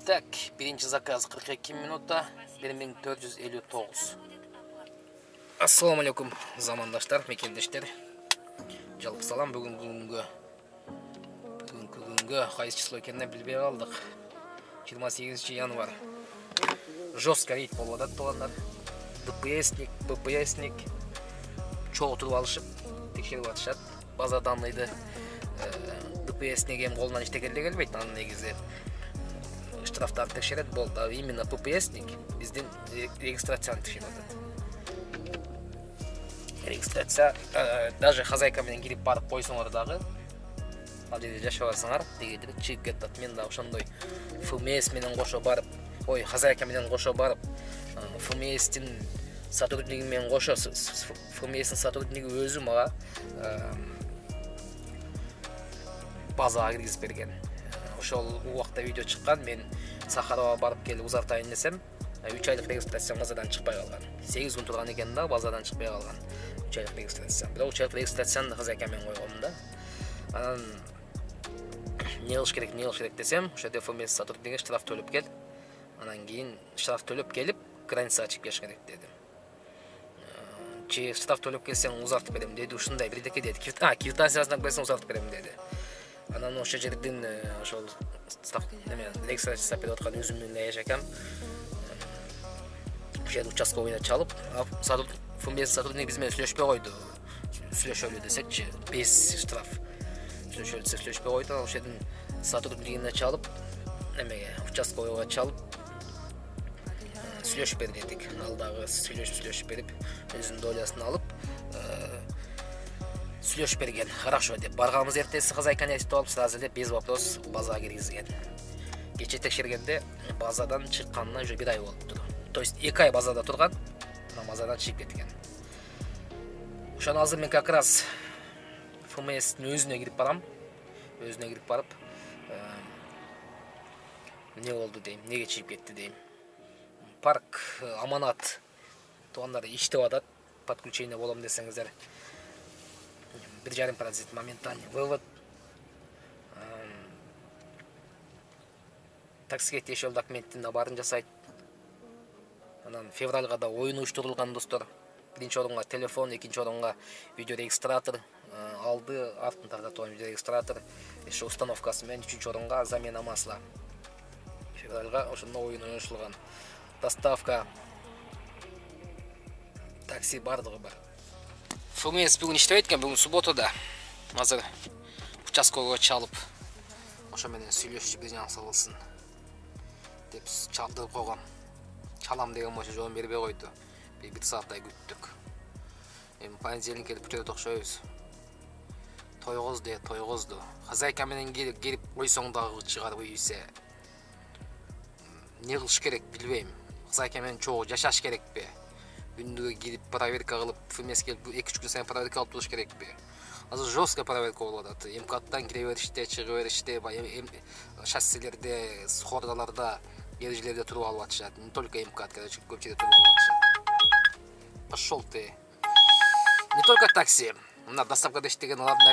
Так, birinci zakaz 42 minuta 1459. Assalamu alaikum zamandaşlar, mekendештер. Жалпы салам, бүгінгі қайсы число екенін білбей қалдық. 28 январ. Жестко рейд болып жатады туғандар. БПСник чоғы тұрып алышып текшеріп жатышады. База данныйды БПСник ем қолынан ештекелде келмейді. Анын негізі штрафтарды текшереді болды. Именно ППСник бізден регистрацияны текшеріп жатады. Регистрация даже хозяйкамен келіп барып қойсаңардағы ал жерде жашабасыңар дегенде чиіп кетеді. Мен да ошондой ФМС менен кошо барып, хозяйка менен кошо барып, ФМСтин сотрудниги менен кошо, ФМСтин сотрудниги өзү мага базага киргизип берген. Ошол убакта видео чыккан, мен Сахарова барып келип узартайын десем, 3 айлык регистрация базадан чыкпай калган. 8 күн турган экен да, базадан чыкпай калган. 3 айлык регистрация. Бирок 3 айлык регистрацияны хозяйка менен койгом да. Анан не кылыш керек десем, ошо ФМС сотрудниги штраф төлөп кел. Анан кийин штраф төлөп келип, граница ачып келиш керек деди. Штраф төлөп келсең узартып берем деди. Ушундай бирдеке деди. Квитанциясына берсең узартып берем деди. Анан ошо жерден ошол регистрация жасап берип аткан өзүм менен жакам. Ошол участковыйна чалып, ФМС сотрудник биз менен сүйлөшпөй койду. Сүйлөшөлү десекчи, 5 штраф. Сүйлөшпөй койду. Ошодон сотруднигине чалып, участковыйга чалып сүйлөшүп бер дедик. Ал дагы сүйлөшүп берип, өзүнүн долясын алып, сүйлөшүп берген. Хорошо деп барганбыз, эртеси хозяйканы айтып алып, сразу эле без вопрос базага киргизген. Кече текшергенде базадан чыкканына уже 1 ай болуптур. То есть 2 ай базада турган, базадан чыгып кеткен. Ошон азыр мен как раз ФМСтин өзүнө кирип барам. Өзүнө кирип барып, эмне болду дейм, эмнеге чыгып кетти дейм. Парк аманат туугандар иштеп атат. Подключение болом десеңиздер 1,5% моментальный вывод. Таксиге тиешелүү документтин баарын жасайт. Анан февралга да оюн уюштурулган достор. Биринчи орунга телефон, экинчи орунга видеорегистратор алды, артын тартатуан видеорегистратор, ошо установкасы менен үчүнчү орунга замена масла. Февралга ошондо оюн ойношулган. Доставка, такси бардыгы бар. ФМС бүгүн иштебейт экен, бүгүн субботада. Азыр участковыйга чалып, ошо менен сүйлөшүп бир жаңсы болсун деп чалдырып койгом. Чалам деген боюнча жооп бербей койду. 1 сааттай күттүк. Эми понедельник келип бүтөт окшойбуз. Тойгозду. Хозяйка менен келип койсоң дагы чыгарып үйсө. Не кылыш керек билбейм. Хозяйка менен чогуу жашаш керекпи? Күндүгө кирип проверка кылып, ФМС келип 2-3 күн сайын проверка кылып туруш керекпи? Азыр жестко проверка болуп атат. МКАДтан кире бериште, чыгып бериште, шосселерде, сходаларда, ережелерде туруп алып атышат. Не только МКАД, короче, көп жерде туруп алып атышат. Пошел ты. Не только такси. Мына доставкада иштеген алардын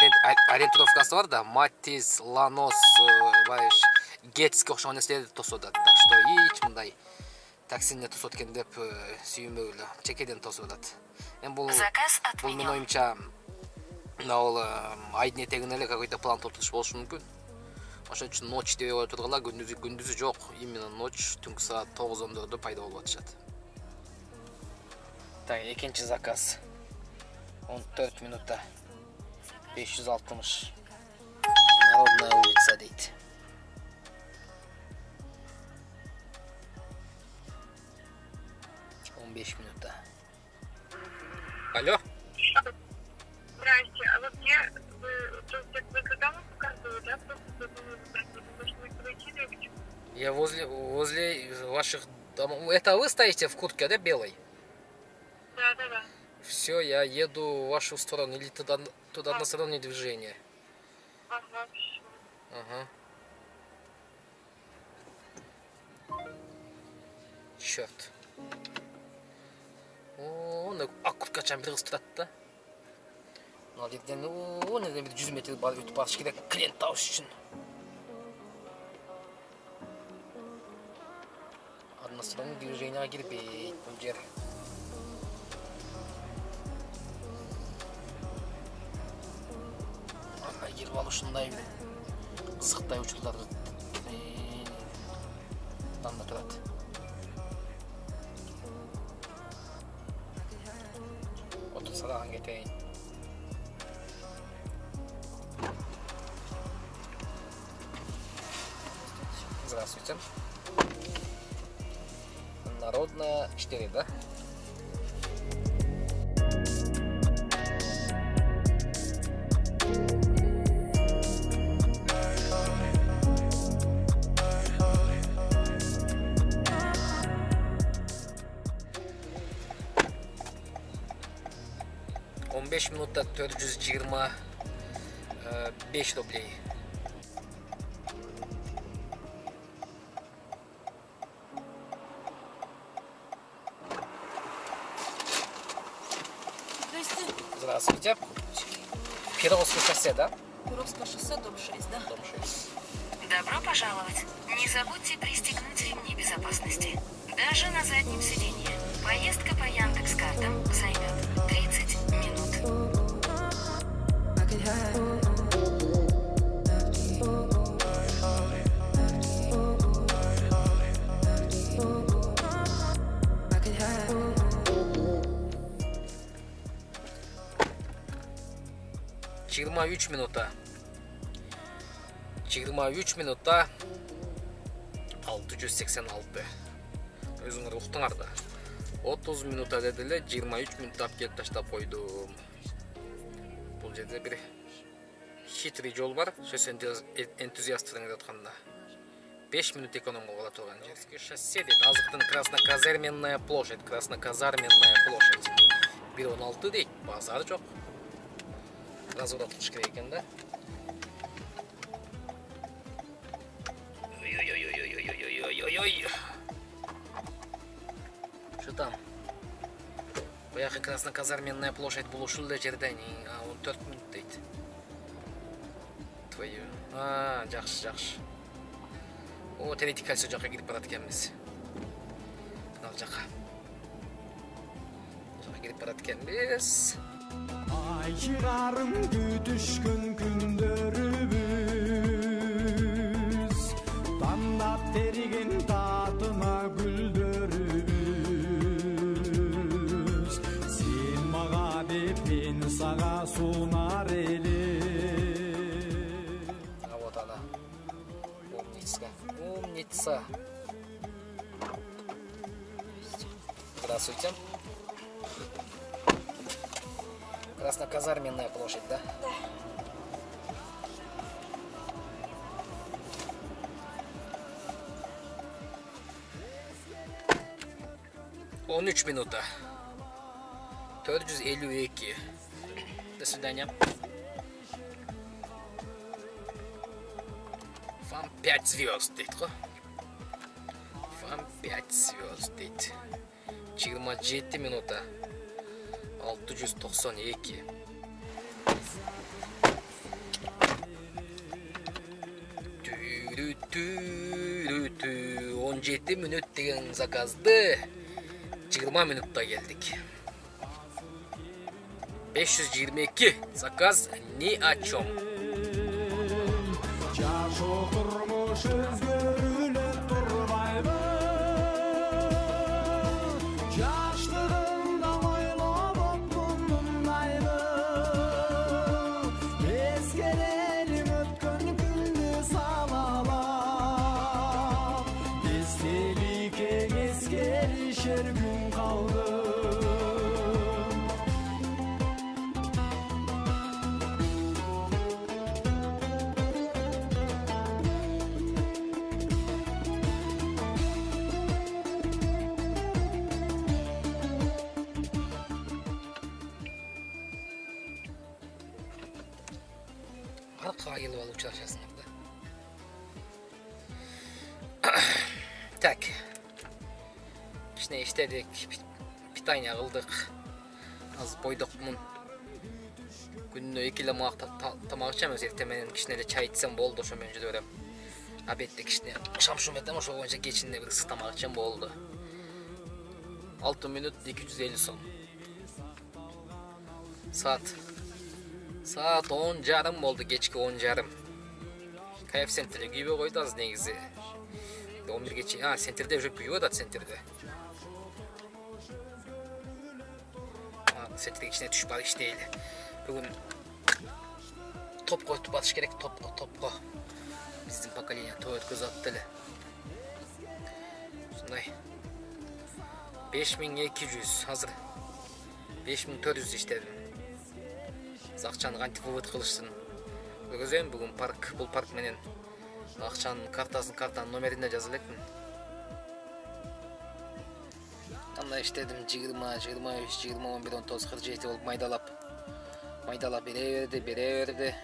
ориентировкасы бар да, Матис, Ланос, Гетске окшогон нерселерди тосуп атат. Так что эч мындай таксине тосуп экен деп сүйүнбөгүлө. Чекеден тосуп атат. Эми бул менин оюмча ал айдын этегине эле какой-то план туртуш болушу мүмкүн. Ошон үчүн ночь деп ой тургула, күндүзү жок. Именно ночь, түнкү саат 9-10 пайда болуп атышат. Так, экинчи заказ. 14 минута. 560. Народная улица дейт. Минута. Алло? Здрасте, а вот мне вы когда вы показывали, да, я возле ваших домов. Это вы стоите в куртке, да, белой? Да. Все, я еду в вашу сторону, или туда одностороннее движение. Ага, все. Ага. Черт. Курткачан бир кыз турат да. Ал жерден бир 100 метр барып өтүп барыш керек, клиент табыш үчүн. Anlasılan движениеға кірбейт бұл жер. Ана келіп алушындай қызықтай учурлар танда тұрады. Отырса даған кетейін. Здравствуйте. Народная 4, да? Он 15 минутта 425 рублей. Здравствуйте. Перовское шоссе, да? Перовское шоссе, дом 6, да? Дом 6. Добро пожаловать. Не забудьте пристегнуть ремни безопасности. Даже на заднем сиденье. Поездка по Яндекс.Картам займет 30 минут. Чирма 3 минута. 23 минутта 686. Өзүңөр уктуңар да. 30 минута дедиле, 23 минутта алып келип таштап койдум. Бул жерде бир хитрый жол бар, сөз энтузиасттарың атканда. 5 минут эконом боло турган жер. Шоссе дейт, азыктын Красноказарменная площадь, Красноказарменная площадь. 1.16 дейт, базар жок. Разворот кылыш керек экен да. Ой-ой-ой-ой-ой-ой-ой-ой-ой. Что там? Баягы Красноказарменная площадь бул ушул эле жерден 14 минут дейт. Твою. Жакшы. О, третий кольцо жака кирип барат экенбиз. Ал жака. Жака кирип барат экенбиз. Ay çıkarım gütüşkün gündörübüz Damlap terigin tatına güldörübüz Sen mağa bepin sağa sunar eli А вот она. Умница. Здравствуйте. Красноказарменная площадь, да? Да. Он 13 минута. 452. До свидания. Вам 5 звезд дейт го. Вам 5 звезд дейт. 27 минута. 692. Түү 17 минут деген заказды 20 минутта келдик. 522 заказ ни о чем. Жаш oturmuş özgürlüğüne durmaydı Yaşlığında oylap bunundaydı Eskelerim ötkün güldü sağlamak Biz tehlike eskelişer gün kaldı Аркаға келіп алып чаршасыңар да. Так. Кичине иштедик, питание кылдык. Аз бойдокмун. Күнүнө 2 эле тамак ичем, эртең менен кичине эле чай ичсем болду, ошо менен жүрө берем. Abette kişine şamşum ettim ama şu boyunca geçinde bir ısıtamak için oldu. 6 minut 250 son. Saat 10:30 oldu, geçki 10:30. KF Center'e güve koydu az negizi. 11 geçe, ha Center'de уже güve da Center'de. Center'de içine düşüp al iş değil. Bugün top koyup atış gerek, top koy. Bizim pakalinya toyot göz attılı. Şunday. 5200 hazır. 5400 işledim. Akçanı kanti vıvıt kılışsın. Görüyorsun bugün bu park menen akçanın kartanın numerinde yazılıkmın. Anda işledim 20, 23, 20, 11, 19, 47 olup maydalap bire verdi.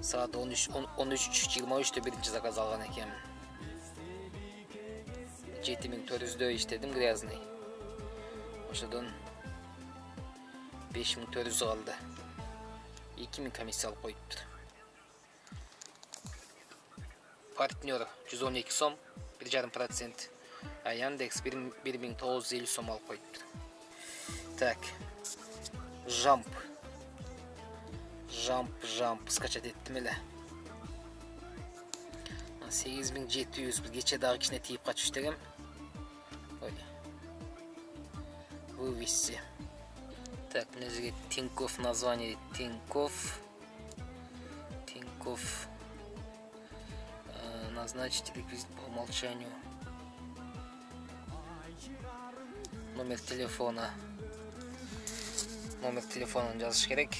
Saat 13:23'te birinci zakaz algan ekem. 7400'de işledim gryazny. Oşadan 5400 kaldı. 2000 komissiya alıp koyuptur. Partnyor 112 som, 1,5%. Yandex 1950 som alıp koyuptur. Так. Jump скачать ettim ele. 8700 bir geçe daha içine teyip kaç iştegem. Öyle. Вывести. Так, незаге Тинькофф название Тинькофф. Назначить реквизит по умолчанию. Номер телефона жазыш керек.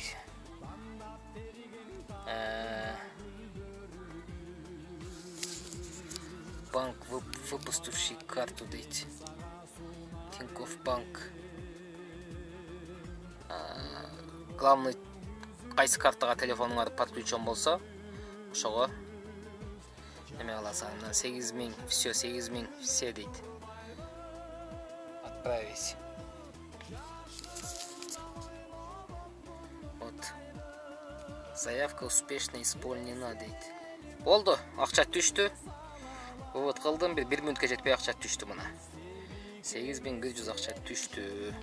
Банк выпустивший карту дейт. Тинькофф банк. Главный кайсы картага телефонуңар подключен болсо, ошого эме кыласың. 8000, все дейт. Отправить. Вот. Заявка успешно исполнена дейт. Болду, акча түштү. Вот кылдым, 1 мүнөткө жетпей акча түштү мына. 8100 акча түштү.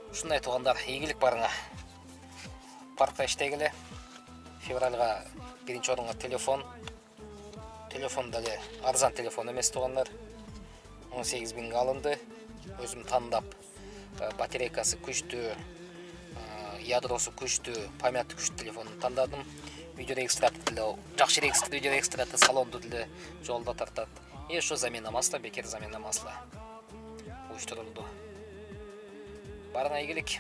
Ушундай туугандар, ийгилик барыңа. Паркта иштегиле. Февралга 1-орунга телефон дагы арзан телефон эмес туугандар. 18000 алынды. Өзүм тандап, батарейкасы күчтүү, ядросу күчтүү, памяты күчтүү телефонду тандадым. Видео регистраты деле, жакшы видео регистраты салонду деле жолдо тартат. И ошо замена масла, бекер замена масла. Уюштурулду. Барына ийгилик.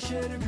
Şer